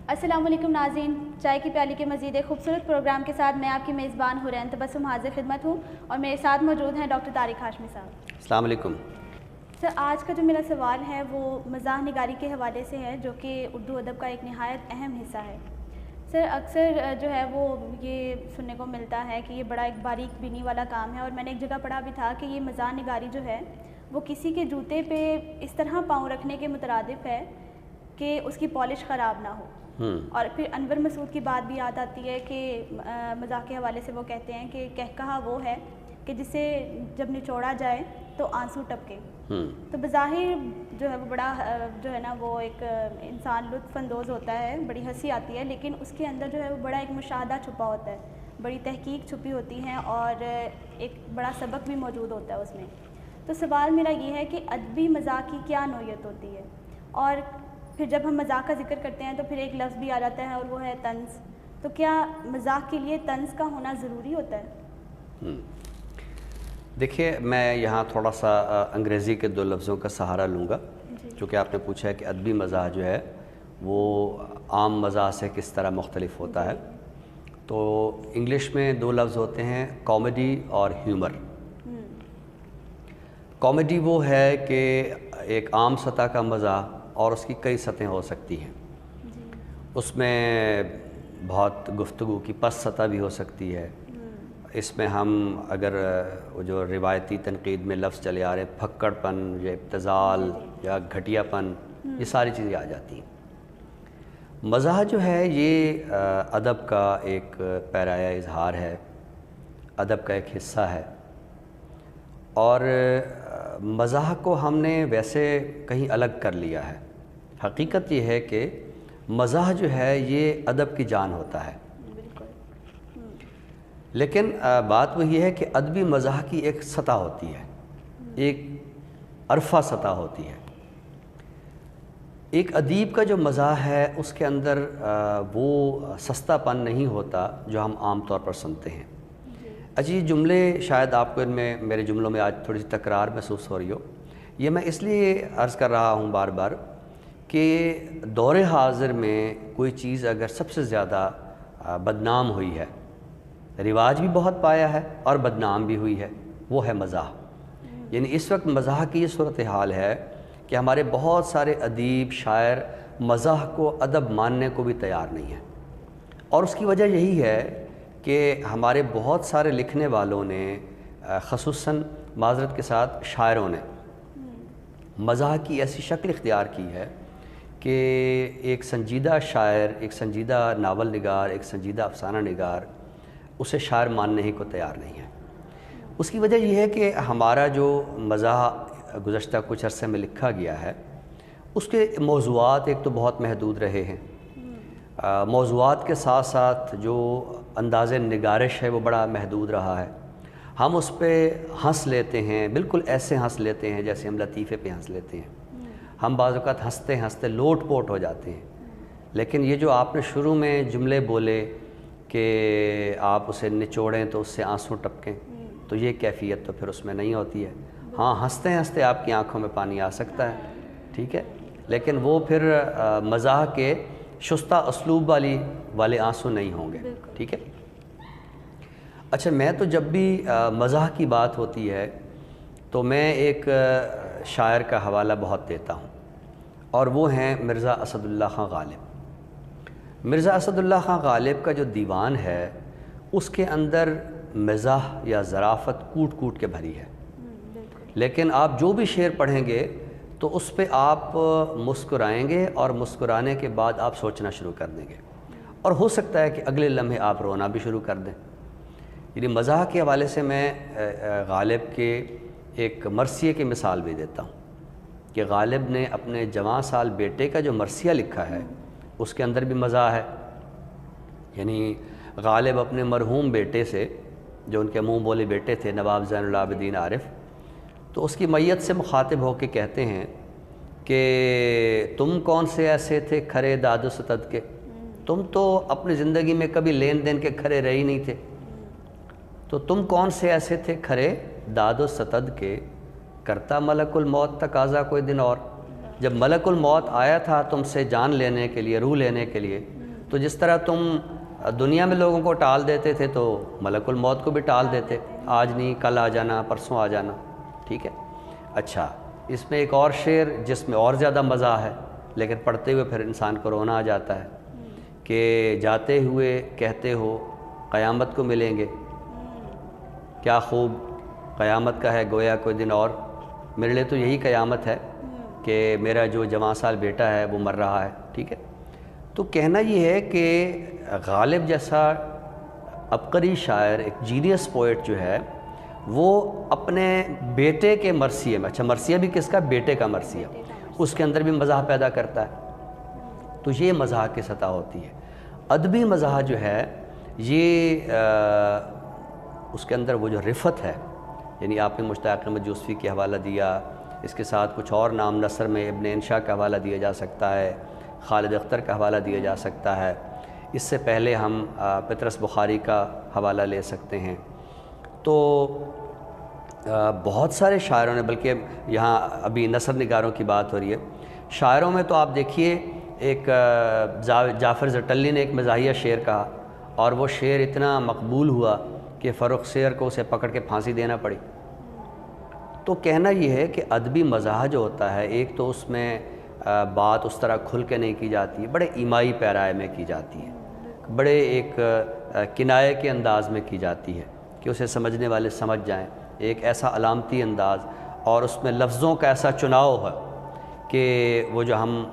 السلام علیکم ناظرین، چائے کی پیالی کے مزید ایک خوبصورت پروگرام کے ساتھ میں آپ کی میزبان حورین تبسم حاضر خدمت ہوں اور میرے ساتھ موجود ہیں ڈاکٹر طارق ہاشمی صاحب۔ السلام علیکم سر، آج کا جو میرا سوال ہے وہ مزاح نگاری کے حوالے سے ہے، جو کہ اردو ادب کا ایک نہایت اہم حصہ ہے۔ سر، اکثر جو ہے وہ یہ سننے کو ملتا ہے کہ یہ بڑا ایک باریک بینی والا کام ہے، اور میں نے ایک جگہ پڑھا بھی تھا کہ یہ مزاح نگاری جو ہے وہ کسی کے جوتے پہ اس طرح پاؤں رکھنے کے مترادف ہے کہ اس کی پالش خراب نہ ہو۔ اور پھر انور مسعود کی بات بھی یاد آتی ہے کہ مزاح کے حوالے سے وہ کہتے ہیں کہ کہا وہ ہے کہ جسے جب نچوڑا جائے تو آنسو ٹپکے۔ تو بظاہر جو ہے وہ بڑا جو ہے نا وہ ایک انسان لطف اندوز ہوتا ہے، بڑی ہنسی آتی ہے، لیکن اس کے اندر جو ہے وہ بڑا ایک مشاہدہ چھپا ہوتا ہے، بڑی تحقیق چھپی ہوتی ہے اور ایک بڑا سبق بھی موجود ہوتا ہے اس میں۔ تو سوال میرا یہ ہے کہ ادبی مزاح کی کیا نوعیت ہوتی ہے، اور پھر جب ہم مزاح کا ذکر کرتے ہیں تو پھر ایک لفظ بھی آ جاتا ہے اور وہ ہے طنز۔ تو کیا مزاح کے لیے طنز کا ہونا ضروری ہوتا ہے؟ دیکھیے، میں یہاں تھوڑا سا انگریزی کے دو لفظوں کا سہارا لوں گا، چونکہ آپ نے پوچھا ہے کہ ادبی مزاح جو ہے وہ عام مزاح سے کس طرح مختلف ہوتا ہے۔ تو انگلش میں دو لفظ ہوتے ہیں، کامیڈی اور ہیومر۔ کامیڈی وہ ہے کہ ایک عام سطح کا مزاح اور اس کی کئی سطحیں ہو سکتی ہیں۔ اس میں بہت گفتگو کی پس سطح بھی ہو سکتی ہے۔ اس میں ہم اگر جو روایتی تنقید میں لفظ چلے آ رہے ہیں، پھکڑ پن یا ابتذال یا گھٹیا پن، یہ ساری چیزیں آ جاتی ہیں۔ مزاح جو ہے یہ ادب کا ایک پیرایہ اظہار ہے، ادب کا ایک حصہ ہے، اور مزاح کو ہم نے ویسے کہیں الگ کر لیا ہے۔ حقیقت یہ ہے کہ مزاح جو ہے یہ ادب کی جان ہوتا ہے، لیکن بات وہی ہے کہ ادبی مزاح کی ایک سطح ہوتی ہے، ایک عرفہ سطح ہوتی ہے۔ ایک ادیب کا جو مزاح ہے اس کے اندر وہ سستا پن نہیں ہوتا جو ہم عام طور پر سنتے ہیں۔ اچھی جملے شاید آپ کو ان میں میرے جملوں میں آج تھوڑی سی تکرار محسوس ہو رہی ہو، یہ میں اس لیے عرض کر رہا ہوں بار بار کہ دور حاضر میں کوئی چیز اگر سب سے زیادہ بدنام ہوئی ہے، رواج بھی بہت پایا ہے اور بدنام بھی ہوئی ہے، وہ ہے مزاح۔ یعنی اس وقت مزاح کی یہ صورتحال ہے کہ ہمارے بہت سارے ادیب، شاعر مزاح کو ادب ماننے کو بھی تیار نہیں ہیں، اور اس کی وجہ یہی ہے کہ ہمارے بہت سارے لکھنے والوں نے، خصوصاً معذرت کے ساتھ شاعروں نے، مزاح کی ایسی شکل اختیار کی ہے کہ ایک سنجیدہ شاعر، ایک سنجیدہ ناول نگار، ایک سنجیدہ افسانہ نگار اسے شاعر ماننے ہی کو تیار نہیں ہے۔ اس کی وجہ یہ ہے کہ ہمارا جو مزاح گزشتہ کچھ عرصے میں لکھا گیا ہے اس کے موضوعات ایک تو بہت محدود رہے ہیں، موضوعات کے ساتھ ساتھ جو انداز نگارش ہے وہ بڑا محدود رہا ہے۔ ہم اس پہ ہنس لیتے ہیں، بالکل ایسے ہنس لیتے ہیں جیسے ہم لطیفے پہ ہنس لیتے ہیں۔ ہم بعض اوقات ہنستے ہنستے لوٹ پوٹ ہو جاتے ہیں۔ لیکن یہ جو آپ نے شروع میں جملے بولے کہ آپ اسے نچوڑیں تو اس سے آنسو ٹپکیں، تو یہ کیفیت تو پھر اس میں نہیں ہوتی ہے۔ ہاں، ہنستے ہنستے آپ کی آنکھوں میں پانی آ سکتا ہے، ٹھیک ہے، لیکن وہ پھر مزاح کے شستہ اسلوب والے آنسو نہیں ہوں گے، ٹھیک ہے۔ اچھا، میں تو جب بھی مزاح کی بات ہوتی ہے تو میں ایک شاعر کا حوالہ بہت دیتا ہوں، اور وہ ہیں مرزا اسد اللہ خان غالب۔ مرزا اسد اللہ خان غالب کا جو دیوان ہے اس کے اندر مزاح یا ظرافت کوٹ کوٹ کے بھری ہے، لیکن آپ جو بھی شعر پڑھیں گے تو اس پہ آپ مسکرائیں گے، اور مسکرانے کے بعد آپ سوچنا شروع کر دیں گے، اور ہو سکتا ہے کہ اگلے لمحے آپ رونا بھی شروع کر دیں۔ یعنی مزاح کے حوالے سے میں غالب کے ایک مرثیے کی مثال بھی دیتا ہوں کہ غالب نے اپنے جوان سال بیٹے کا جو مرثیہ لکھا ہے اس کے اندر بھی مزاح ہے۔ یعنی غالب اپنے مرحوم بیٹے سے، جو ان کے منہ بولے بیٹے تھے، نواب زین العابدین عارف، تو اس کی میت سے مخاطب ہو کے کہتے ہیں کہ تم کون سے ایسے تھے کھرے داد و ستد کے، تم تو اپنی زندگی میں کبھی لین دین کے کھرے رہے ہی نہیں تھے، تو تم کون سے ایسے تھے کھرے داد و ستد کے، کرتا ملک الموت تقاضا کوئی دن اور۔ جب ملک الموت آیا تھا تم سے جان لینے کے لیے، روح لینے کے لیے، تو جس طرح تم دنیا میں لوگوں کو ٹال دیتے تھے تو ملک الموت کو بھی ٹال دیتے، آج نہیں کل آ جانا، پرسوں آ جانا، ٹھیک ہے۔ اچھا، اس میں ایک اور شعر جس میں اور زیادہ مزہ ہے، لیکن پڑھتے ہوئے پھر انسان کو رونا آ جاتا ہے کہ جاتے ہوئے کہتے ہو قیامت کو ملیں گے، کیا خوب قیامت کا ہے گویا کوئی دن اور، میرے لیے تو یہی قیامت ہے کہ میرا جو جوان سال بیٹا ہے وہ مر رہا ہے، ٹھیک ہے۔ تو کہنا یہ ہے کہ غالب جیسا عبقری شاعر، ایک جینیس پوئٹ جو ہے، وہ اپنے بیٹے کے مرثیے میں، اچھا مرثیہ بھی کس کا؟ بیٹے کا مرثیہ، اس کے اندر بھی مزاح پیدا کرتا ہے۔ تو یہ مزاح کی سطح ہوتی ہے۔ ادبی مزاح جو ہے یہ اس کے اندر وہ جو رفت ہے، یعنی آپ نے مشتاق احمد یوسفی کے حوالہ دیا، اس کے ساتھ کچھ اور نام نثر میں ابن انشا کا حوالہ دیا جا سکتا ہے، خالد اختر کا حوالہ دیا جا سکتا ہے، اس سے پہلے ہم پطرس بخاری کا حوالہ لے سکتے ہیں۔ تو بہت سارے شاعروں نے، بلکہ یہاں ابھی نثر نگاروں کی بات ہو رہی ہے، شاعروں میں تو آپ دیکھیے ایک جعفر زٹلی نے ایک مزاحیہ شعر کہا اور وہ شعر اتنا مقبول ہوا کہ فرخ سیر کو اسے پکڑ کے پھانسی دینا پڑی۔ تو کہنا یہ ہے کہ ادبی مزاح جو ہوتا ہے، ایک تو اس میں بات اس طرح کھل کے نہیں کی جاتی، بڑے ایمائی پیرائے میں کی جاتی ہے، بڑے ایک کنایے کے انداز میں کی جاتی ہے کہ اسے سمجھنے والے سمجھ جائیں، ایک ایسا علامتی انداز، اور اس میں لفظوں کا ایسا چناؤ ہے کہ وہ جو ہم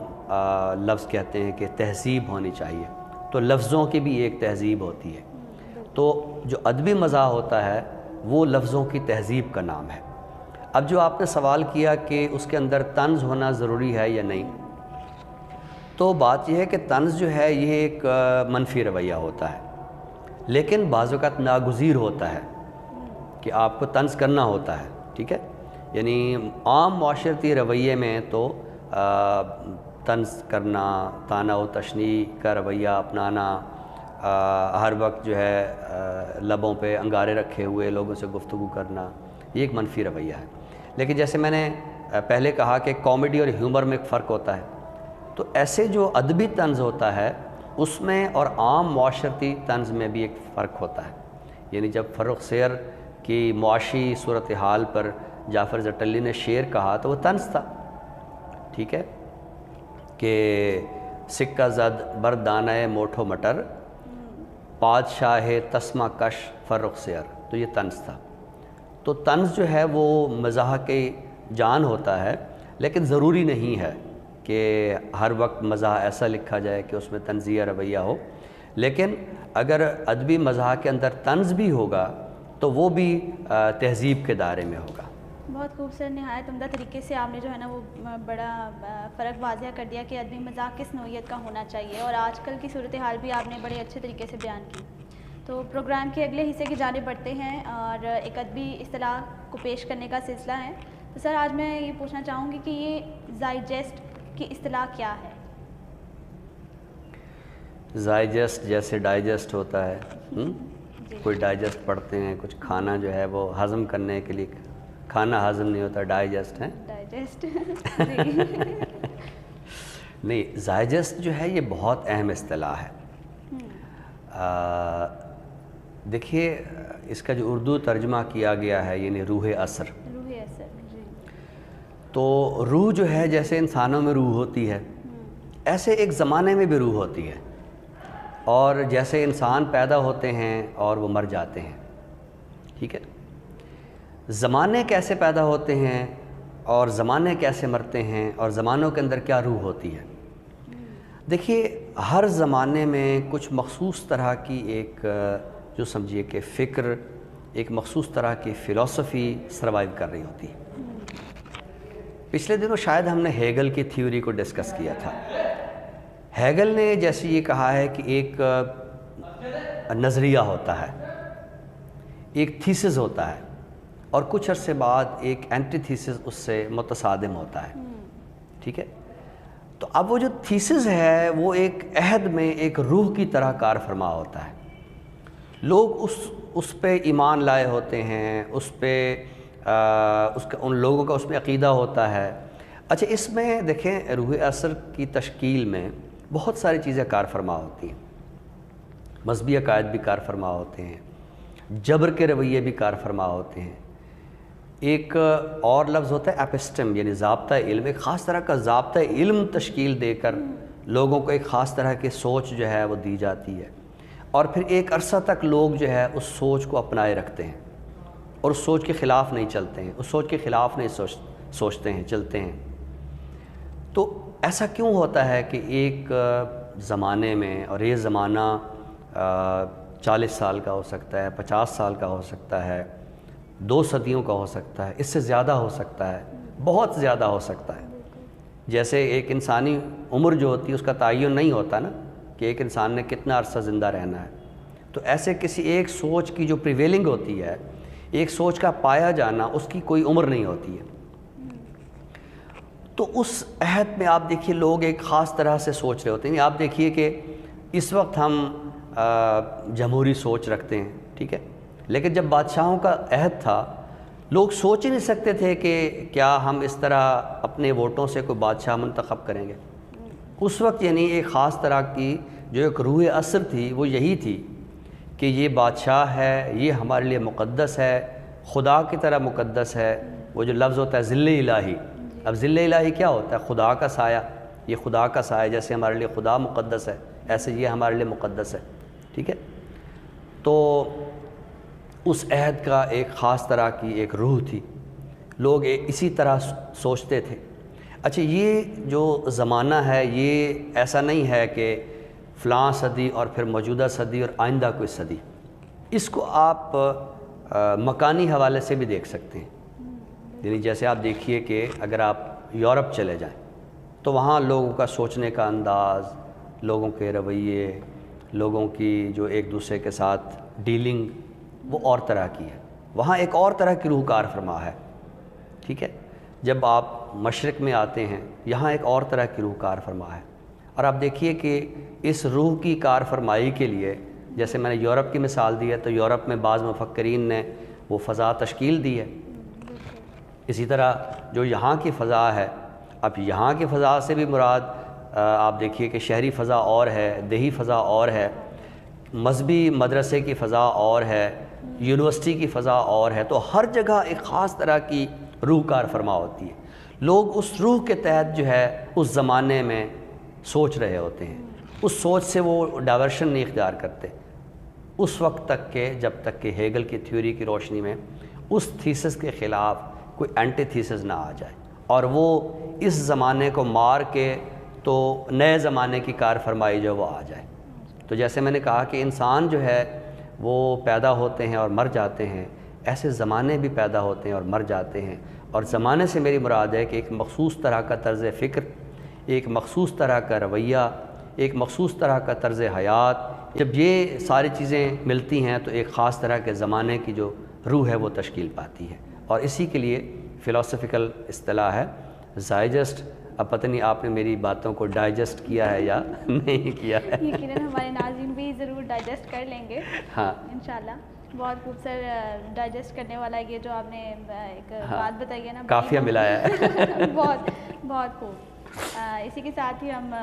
لفظ کہتے ہیں کہ تہذیب ہونی چاہیے، تو لفظوں کی بھی ایک تہذیب ہوتی ہے۔ تو جو ادبی مزاح ہوتا ہے وہ لفظوں کی تہذیب کا نام ہے۔ اب جو آپ نے سوال کیا کہ اس کے اندر طنز ہونا ضروری ہے یا نہیں، تو بات یہ ہے کہ طنز جو ہے یہ ایک منفی رویہ ہوتا ہے، لیکن بعض اوقات ناگزیر ہوتا ہے کہ آپ کو طنز کرنا ہوتا ہے، ٹھیک ہے۔ یعنی عام معاشرتی رویے میں تو طنز کرنا، طعنہ و تشنیع کا رویہ اپنانا، ہر وقت جو ہے لبوں پہ انگارے رکھے ہوئے لوگوں سے گفتگو کرنا، یہ ایک منفی رویہ ہے۔ لیکن جیسے میں نے پہلے کہا کہ کامیڈی اور ہیومر میں ایک فرق ہوتا ہے، تو ایسے جو ادبی طنز ہوتا ہے اس میں اور عام معاشرتی طنز میں بھی ایک فرق ہوتا ہے۔ یعنی جب فرخ سیر کی معاشی صورتحال پر جعفر زٹلی نے شعر کہا تو وہ طنز تھا، ٹھیک ہے، کہ سکہ زد بر دانہ موٹھو مٹر، بادشاہ تسمہ کش فرخ سیر، تو یہ طنز تھا۔ تو طنز جو ہے وہ مزاح کی جان ہوتا ہے، لیکن ضروری نہیں ہے کہ ہر وقت مزاح ایسا لکھا جائے کہ اس میں طنزیہ رویہ ہو، لیکن اگر ادبی مزاح کے اندر طنز بھی ہوگا تو وہ بھی تہذیب کے دائرے میں ہوگا۔ بہت خوبصورت، نہایت عمدہ طریقے سے آپ نے جو ہے نا وہ بڑا فرق واضح کر دیا کہ ادبی مزاح کس نوعیت کا ہونا چاہیے، اور آج کل کی صورتحال بھی آپ نے بڑے اچھے طریقے سے بیان کی۔ تو پروگرام کے اگلے حصے کی جانب بڑھتے ہیں اور ایک ادبی اصطلاح کو پیش کرنے کا سلسلہ ہے۔ تو سر آج میں یہ پوچھنا چاہوں گی کہ یہ زائجسٹ کی اصطلاح کیا ہے؟ زائجسٹ جیسے ڈائجسٹ ہوتا ہے، کوئی ڈائجسٹ پڑھتے ہیں، کچھ کھانا جو ہے وہ ہضم کرنے کے لیے، کھانا ہضم نہیں ہوتا، ڈائجسٹ ہے، ڈائجسٹ نہیں، زائجسٹ جو ہے یہ بہت اہم اصطلاح ہے۔ دیکھیے اس کا جو اردو ترجمہ کیا گیا ہے یعنی روح اثر، روح اثر، جی۔ تو روح جو ہے جیسے انسانوں میں روح ہوتی ہے، ایسے ایک زمانے میں بھی روح ہوتی ہے، اور جیسے انسان پیدا ہوتے ہیں اور وہ مر جاتے ہیں، ٹھیک ہے، زمانے کیسے پیدا ہوتے ہیں اور زمانے کیسے مرتے ہیں اور زمانوں کے اندر کیا روح ہوتی ہے۔ دیکھیے ہر زمانے میں کچھ مخصوص طرح کی ایک جو سمجھیے کہ فکر، ایک مخصوص طرح کی فلسفی سروائیو کر رہی ہوتی ہے۔ پچھلے دنوں شاید ہم نے ہیگل کی تھیوری کو ڈسکس کیا تھا۔ ہیگل نے جیسے یہ کہا ہے کہ ایک نظریہ ہوتا ہے، ایک تھیسس ہوتا ہے، اور کچھ عرصے بعد ایک اینٹی تھیسس اس سے متصادم ہوتا ہے، ٹھیک ہے۔ تو اب وہ جو تھیسس ہے وہ ایک عہد میں ایک روح کی طرح کار فرما ہوتا ہے، لوگ اس پہ ایمان لائے ہوتے ہیں، اس پہ ان لوگوں کا اس میں عقیدہ ہوتا ہے، اچھا، اس میں دیکھیں روح اثر کی تشکیل میں بہت ساری چیزیں کار فرما ہوتی ہیں. مذہبی عقائد بھی کار فرما ہوتے ہیں، جبر کے رویے بھی کار فرما ہوتے ہیں. ایک اور لفظ ہوتا ہے ایپسٹم، یعنی ضابطہ علم. ایک خاص طرح کا ضابطہ علم تشکیل دے کر لوگوں کو ایک خاص طرح کی سوچ جو ہے وہ دی جاتی ہے، اور پھر ایک عرصہ تک لوگ جو ہے اس سوچ کو اپنائے رکھتے ہیں اور اس سوچ کے خلاف نہیں چلتے ہیں، اس سوچ کے خلاف نہیں سوچتے ہیں، چلتے ہیں. تو ایسا کیوں ہوتا ہے کہ ایک زمانے میں، اور یہ زمانہ 40 سال کا ہو سکتا ہے، 50 سال کا ہو سکتا ہے، 2 صدیوں کا ہو سکتا ہے، اس سے زیادہ ہو سکتا ہے، بہت زیادہ ہو سکتا ہے. جیسے ایک انسانی عمر جو ہوتی ہے اس کا تعین نہیں ہوتا نا کہ ایک انسان نے کتنا عرصہ زندہ رہنا ہے. تو ایسے کسی ایک سوچ کی جو پریویلنگ ہوتی ہے، ایک سوچ کا پایا جانا، اس کی کوئی عمر نہیں ہوتی ہے. تو اس عہد میں آپ دیکھیے لوگ ایک خاص طرح سے سوچ رہے ہوتے ہیں. آپ دیکھیے کہ اس وقت ہم جمہوری سوچ رکھتے ہیں، ٹھیک ہے، لیکن جب بادشاہوں کا عہد تھا لوگ سوچ ہی نہیں سکتے تھے کہ کیا ہم اس طرح اپنے ووٹوں سے کوئی بادشاہ منتخب کریں گے. اس وقت یعنی ایک خاص طرح کی جو ایک روح اثر تھی وہ یہی تھی کہ یہ بادشاہ ہے، یہ ہمارے لیے مقدس ہے، خدا کی طرح مقدس ہے. وہ جو لفظ ہوتا ہے ظل الہی، اب ظل الہی کیا ہوتا ہے؟ خدا کا سایہ. یہ خدا کا سایہ، جیسے ہمارے لیے خدا مقدس ہے ایسے یہ ہمارے لیے مقدس ہے، ٹھیک ہے. تو اس عہد کا ایک خاص طرح کی ایک روح تھی، لوگ اسی طرح سوچتے تھے. اچھا، یہ جو زمانہ ہے یہ ایسا نہیں ہے کہ فلاں صدی اور پھر موجودہ صدی اور آئندہ کوئی صدی. اس کو آپ مکانی حوالے سے بھی دیکھ سکتے ہیں. یعنی جیسے آپ دیکھیے کہ اگر آپ یورپ چلے جائیں تو وہاں لوگوں کا سوچنے کا انداز، لوگوں کے رویے، لوگوں کی جو ایک دوسرے کے ساتھ ڈیلنگ، وہ اور طرح کی ہے. وہاں ایک اور طرح کی روح کار فرما ہے، ٹھیک ہے. جب آپ مشرق میں آتے ہیں یہاں ایک اور طرح کی روح کار فرما ہے. اور آپ دیکھیے کہ اس روح کی کار فرمائی کے لیے، جیسے میں نے یورپ کی مثال دی ہے، تو یورپ میں بعض مفکرین نے وہ فضا تشکیل دی ہے. اسی طرح جو یہاں کی فضا ہے، اب یہاں کی فضا سے بھی مراد آپ دیکھیے کہ شہری فضا اور ہے، دیہی فضا اور ہے، مذہبی مدرسے کی فضا اور ہے، یونیورسٹی کی فضا اور ہے. تو ہر جگہ ایک خاص طرح کی روح کار فرما ہوتی ہے. لوگ اس روح کے تحت جو ہے اس زمانے میں سوچ رہے ہوتے ہیں. اس سوچ سے وہ ڈائیورشن نہیں اختیار کرتے اس وقت تک کہ جب تک کہ ہیگل کی تھیوری کی روشنی میں اس تھیسس کے خلاف کوئی اینٹی تھیسس نہ آ جائے اور وہ اس زمانے کو مار کے تو نئے زمانے کی کار فرمائی جو وہ آ جائے. تو جیسے میں نے کہا کہ انسان جو ہے وہ پیدا ہوتے ہیں اور مر جاتے ہیں، ایسے زمانے بھی پیدا ہوتے ہیں اور مر جاتے ہیں. اور زمانے سے میری مراد ہے کہ ایک مخصوص طرح کا طرز فکر، ایک مخصوص طرح کا رویہ، ایک مخصوص طرح کا طرز حیات، جب یہ ساری چیزیں ملتی ہیں تو ایک خاص طرح کے زمانے کی جو روح ہے وہ تشکیل پاتی ہے. اور اسی کے لیے فلسفیکل اصطلاح ہے زائجسٹ. اب پتہ نہیں آپ نے میری باتوں کو ڈائجسٹ کیا ہے یا نہیں کیا ہے. یقیناً ہمارے ناظرین بھی ضرور ڈائجسٹ کر لیں گے ہاں انشاءاللہ. بہت خوب سر، ڈائجسٹ کرنے والا یہ جو آپ نے ایک بات بتائی ہے نا، کافیہ ملایا ہے. بہت بہت خوب. اسی کے ساتھ ہی ہم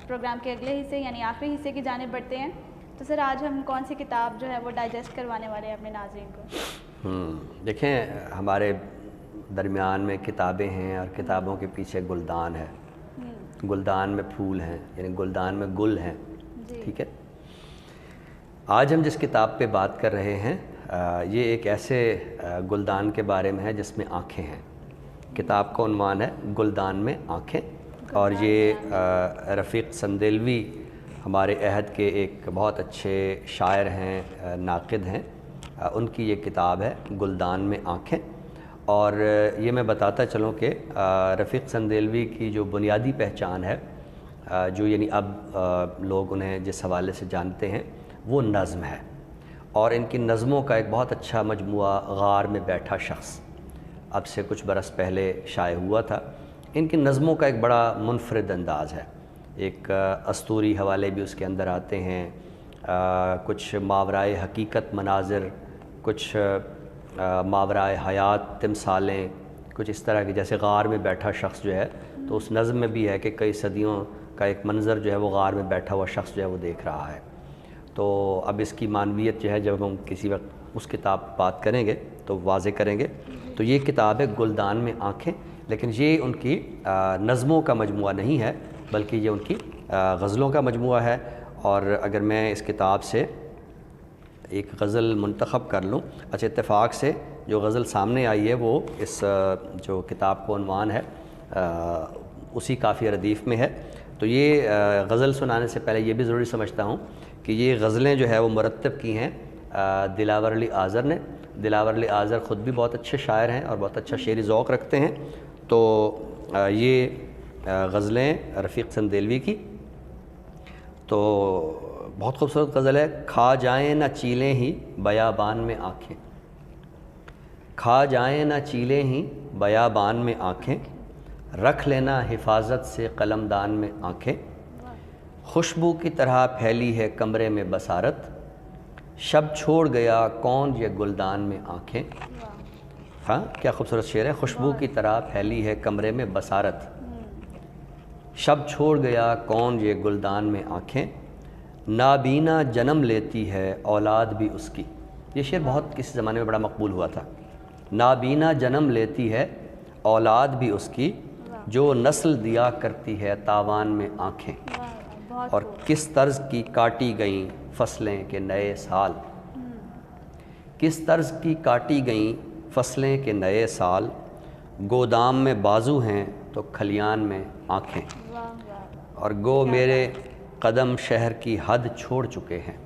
پروگرام کے اگلے حصے یعنی آخری حصے کی جانب بڑھتے ہیں. تو سر آج ہم کون سی کتاب جو ہے وہ ڈائجسٹ کروانے والے ہیں اپنے ناظرین کو؟ دیکھیں، ہمارے درمیان میں کتابیں ہیں اور کتابوں کے پیچھے گلدان ہے. گلدان میں پھول ہیں، یعنی گلدان میں گل ہیں، ٹھیک ہے. آج ہم جس کتاب پہ بات کر رہے ہیں یہ ایک ایسے گلدان کے بارے میں ہے جس میں آنکھیں ہیں. کتاب کا عنوان ہے گلدان میں آنکھیں، اور یہ رفیق سندیلوی ہمارے عہد کے ایک بہت اچھے شاعر ہیں، ناقد ہیں. ان کی یہ کتاب ہے گلدان میں آنکھیں. اور یہ میں بتاتا چلوں کہ رفیق سندیلوی کی جو بنیادی پہچان ہے، جو یعنی اب لوگ انہیں جس حوالے سے جانتے ہیں، وہ نظم ہے. اور ان کی نظموں کا ایک بہت اچھا مجموعہ غار میں بیٹھا شخص اب سے کچھ برس پہلے شائع ہوا تھا. ان کی نظموں کا ایک بڑا منفرد انداز ہے. ایک اسطوری حوالے بھی اس کے اندر آتے ہیں، کچھ ماورائے حقیقت مناظر، کچھ ماورائے حیات تمثالیں، کچھ اس طرح کی، جیسے غار میں بیٹھا شخص جو ہے، تو اس نظم میں بھی ہے کہ کئی صدیوں کا ایک منظر جو ہے وہ غار میں بیٹھا ہوا شخص جو ہے وہ دیکھ رہا ہے۔ تو اب اس کی معنویت جو ہے جب ہم کسی وقت اس کتاب بات کریں گے تو واضح کریں گے۔ تو یہ کتاب ہے گلدان میں آنکھیں، لیکن یہ ان کی نظموں کا مجموعہ نہیں ہے، بلکہ یہ ان کی غزلوں کا مجموعہ ہے۔ اور اگر میں اس کتاب سے ایک غزل منتخب کر لوں، اچھا اتفاق سے جو غزل سامنے آئی ہے وہ اس جو کتاب کو عنوان ہے اسی قافیہ ردیف میں ہے۔ تو یہ غزل سنانے سے پہلے یہ بھی ضروری سمجھتا ہوں کہ یہ غزلیں جو ہے وہ مرتب کی ہیں دلاور علی آذر نے۔ دلاور علی آذر خود بھی بہت اچھے شاعر ہیں اور بہت اچھا شعری ذوق رکھتے ہیں۔ تو یہ غزلیں رفیق سندیلوی کی، تو بہت خوبصورت غزل ہے۔ کھا جائیں نہ چیلیں ہی بیابان میں آنکھیں، کھا جائیں نہ چیلیں ہی بیابان میں آنکھیں، رکھ لینا حفاظت سے قلم دان میں آنکھیں، خوشبو کی طرح پھیلی ہے کمرے میں بصارت، شب چھوڑ گیا کون یہ گلدان میں آنکھیں۔ ہاں کیا خوبصورت شعر ہے، خوشبو کی طرح پھیلی ہے کمرے میں بصارت، شب چھوڑ گیا کون یہ گلدان میں آنکھیں، نابینا جنم لیتی ہے اولاد بھی اس کی۔ یہ شعر بہت کسی زمانے میں بڑا مقبول ہوا تھا۔ نابینا جنم لیتی ہے اولاد بھی اس کی، جو نسل دیا کرتی ہے تاوان میں آنکھیں، اور کس طرز کی کاٹی گئیں فصلیں کے نئے سال، کس طرز کی کاٹی گئیں فصلیں کے نئے سال، گودام میں بازو ہیں تو کھلیان میں آنکھیں، اور گو میرے قدم شہر کی حد چھوڑ چکے ہیں،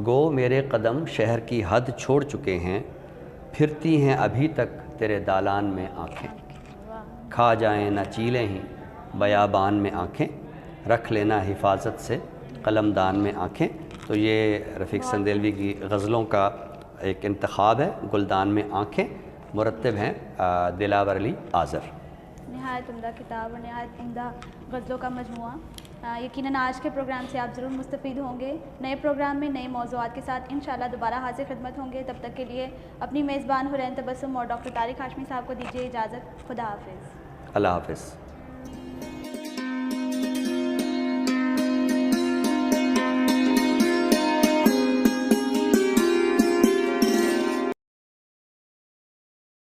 گو میرے قدم شہر کی حد چھوڑ چکے ہیں، پھرتی ہیں ابھی تک تیرے دالان میں آنکھیں، کھا جائیں نہ چیلیں ہی بیابان میں آنکھیں، رکھ لینا حفاظت سے قلم دان میں آنکھیں۔ تو یہ رفیق سندیلوی کی غزلوں کا ایک انتخاب ہے، گلدان میں آنکھیں، مرتب ہیں دلاور علی آذر۔ نہایت عمدہ کتاب اور نہایت عمدہ غزلوں کا مجموعہ۔ یقیناً آج کے پروگرام سے آپ ضرور مستفید ہوں گے۔ نئے پروگرام میں نئے موضوعات کے ساتھ انشاءاللہ دوبارہ حاضر خدمت ہوں گے۔ تب تک کے لیے اپنی میزبان حرین تبسم اور ڈاکٹر طارق ہاشمی صاحب کو دیجیے اجازت۔ خدا حافظ۔ اللہ حافظ۔